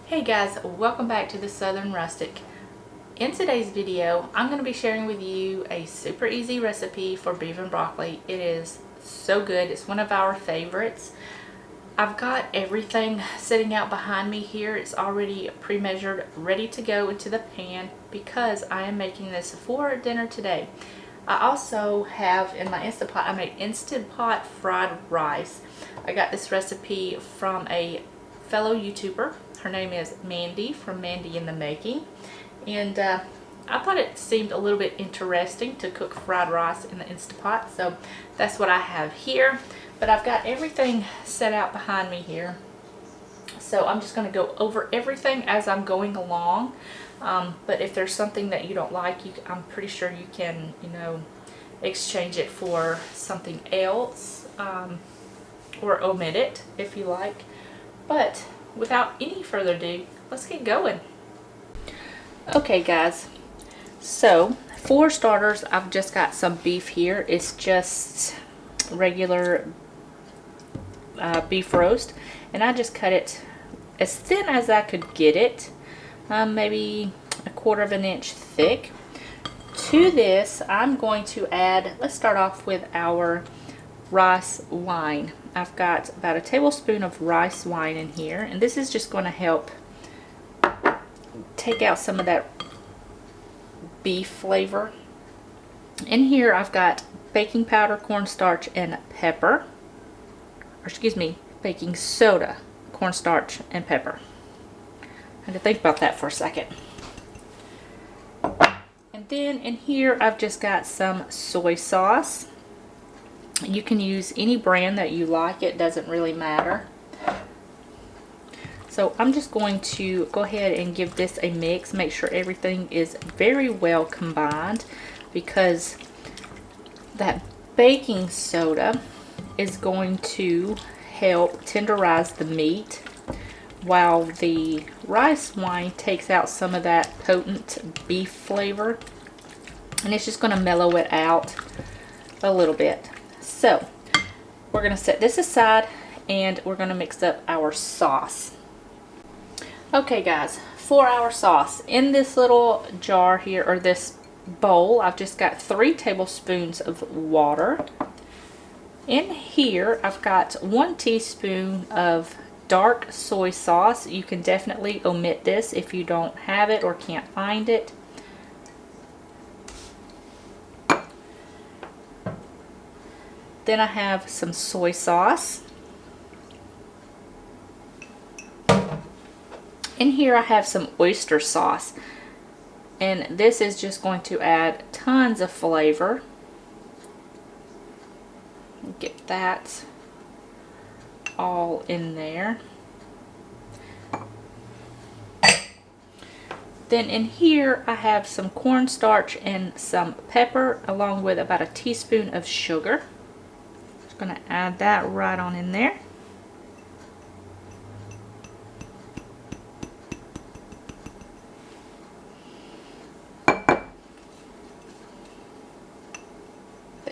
Hey guys, welcome back to the Southern Rustic. In today's video, I'm going to be sharing with you a super easy recipe for beef and broccoli. It is so good. It's one of our favorites. I've got everything sitting out behind me here. It's already pre-measured, ready to go into the pan because I am making this for dinner today. I also have in my Instant Pot, I made Instant Pot fried rice. I got this recipe from a fellow YouTuber. Her name is Mandy from Mandy in the Making, and I thought it seemed a little bit interesting to cook fried rice in the Instant Pot, so that's what I have here. But I've got everything set out behind me here, so I'm just going to go over everything as I'm going along. But if there's something that you don't like, I'm pretty sure you can, exchange it for something else, or omit it if you like. But without any further ado, let's get going. Okay guys, so for starters, I've just got some beef here. It's just regular beef roast, and I just cut it as thin as I could get it, maybe 1/4 of an inch thick. To this, I'm going to add, let's start off with our rice wine. I've got about a tablespoon of rice wine in here, and this is just going to help take out some of that beef flavor. In here I've got baking powder, cornstarch, and pepper, or excuse me, baking soda, cornstarch, and pepper. I had to think about that for a second. And then in here I've just got some soy sauce. You can use any brand that you like, it doesn't really matter. So I'm just going to go ahead and give this a mix, make sure everything is very well combined, because that baking soda is going to help tenderize the meat, while the rice wine takes out some of that potent beef flavor, and it's just going to mellow it out a little bit. So we're going to set this aside and we're going to mix up our sauce. Okay guys, for our sauce, in this little jar here, or this bowl, I've just got 3 tablespoons of water. In here I've got 1 teaspoon of dark soy sauce. You can definitely omit this if you don't have it or can't find it. Then I have some soy sauce. In here I have some oyster sauce, and this is just going to add tons of flavor. Get that all in there. Then in here I have some cornstarch and some pepper, along with about a teaspoon of sugar. Just going to add that right on in there.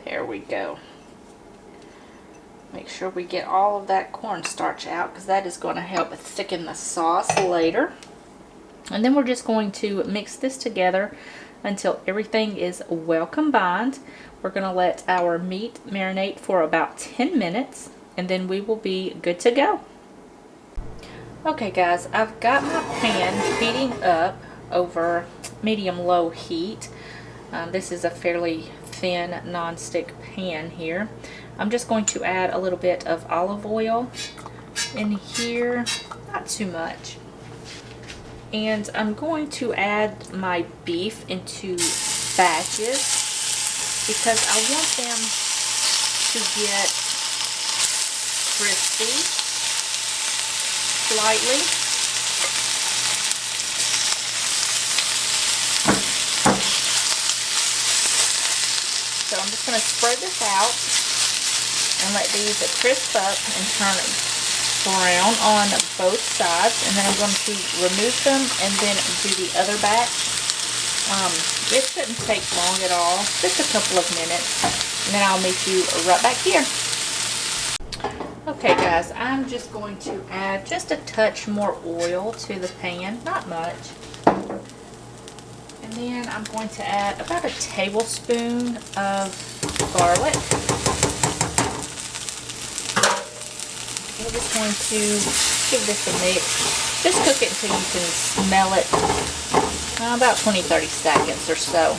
There we go. Make sure we get all of that cornstarch out, because that is going to help thicken the sauce later. And then we're just going to mix this together until everything is well combined. We're going to let our meat marinate for about 10 minutes, and then we will be good to go. Okay guys, I've got my pan heating up over medium-low heat. This is a fairly thin non-stick pan here. I'm just going to add a little bit of olive oil in here, not too much. And I'm going to add my beef into batches, because I want them to get crispy slightly. So I'm just going to spread this out and let these crisp up and turn brown on both sides, and then I'm going to remove them and then do the other batch. It shouldn't take long at all, just a couple of minutes, and then I'll meet you right back here. Okay guys, I'm just going to add just a touch more oil to the pan, not much. And then I'm going to add about a tablespoon of garlic. We're just going to give this a mix. Just cook it until you can smell it, about 20-30 seconds or so.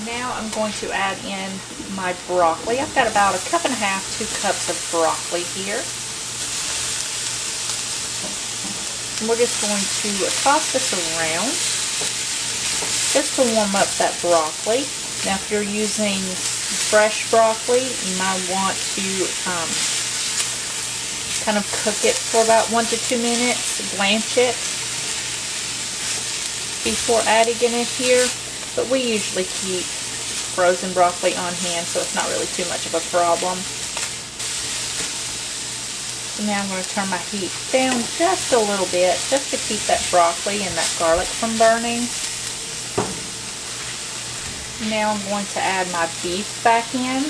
Now I'm going to add in my broccoli. I've got about 1.5 cups, 2 cups of broccoli here. And we're just going to toss this around just to warm up that broccoli. Now if you're using fresh broccoli, you might want to kind of cook it for about 1 to 2 minutes, blanch it before adding it in here. But we usually keep frozen broccoli on hand, so it's not really too much of a problem. So now I'm going to turn my heat down just a little bit, just to keep that broccoli and that garlic from burning. Now I'm going to add my beef back in.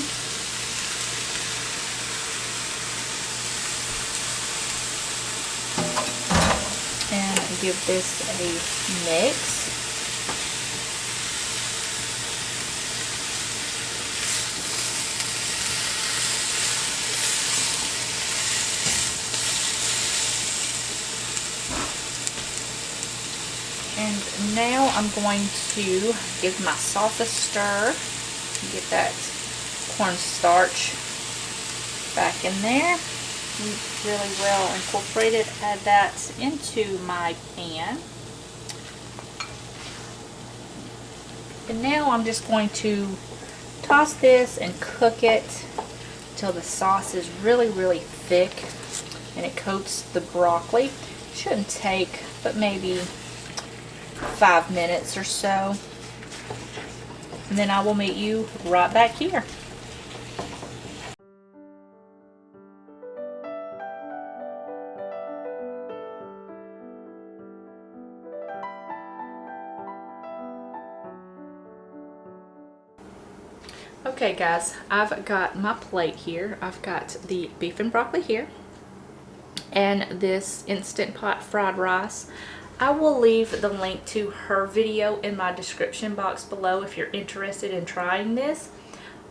And give this a mix. And now I'm going to give my sauce a stir. Get that cornstarch back in there. Really well incorporated. Add that into my pan. And now I'm just going to toss this and cook it until the sauce is really, really thick and it coats the broccoli. Shouldn't take but maybe 5 minutes or so. And then I will meet you right back here. Okay guys, I've got my plate here. I've got the beef and broccoli here and this Instant Pot fried rice. I will leave the link to her video in my description box below if you're interested in trying this,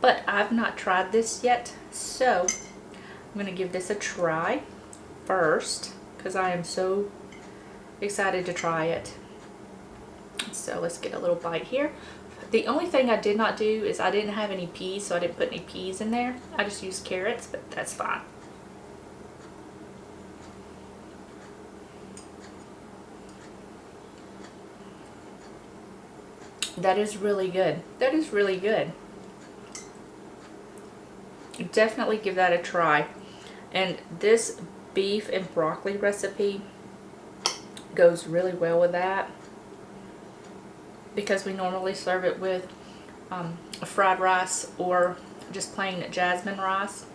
but I've not tried this yet, so I'm going to give this a try first because I am so excited to try it. So let's get a little bite here. The only thing I did not do is I didn't have any peas, so I didn't put any peas in there. I just used carrots, but that's fine. That is really good. That is really good. Definitely give that a try. And this beef and broccoli recipe goes really well with that because we normally serve it with fried rice or just plain jasmine rice.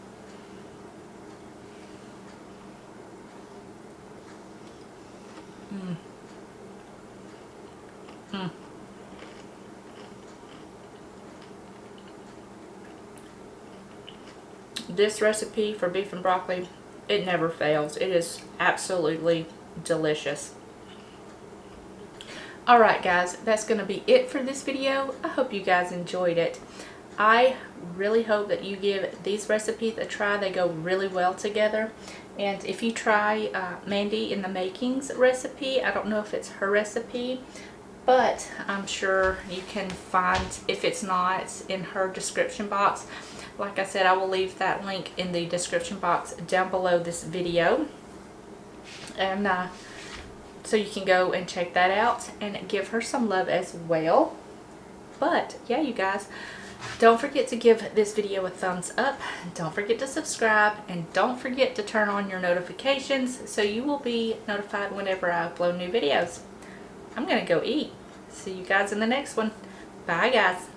This recipe for beef and broccoli, it never fails. It is absolutely delicious. Alright guys, that's going to be it for this video. I hope you guys enjoyed it. I really hope that you give these recipes a try. They go really well together. And if you try Mandy in the Makings recipe, I don't know if it's her recipe, but I'm sure you can find, if it's not, in her description box. Like I said, I will leave that link in the description box down below this video. And so you can go and check that out and give her some love as well. But yeah, you guys, don't forget to give this video a thumbs up. Don't forget to subscribe. And don't forget to turn on your notifications so you will be notified whenever I upload new videos. I'm going to go eat. See you guys in the next one. Bye guys.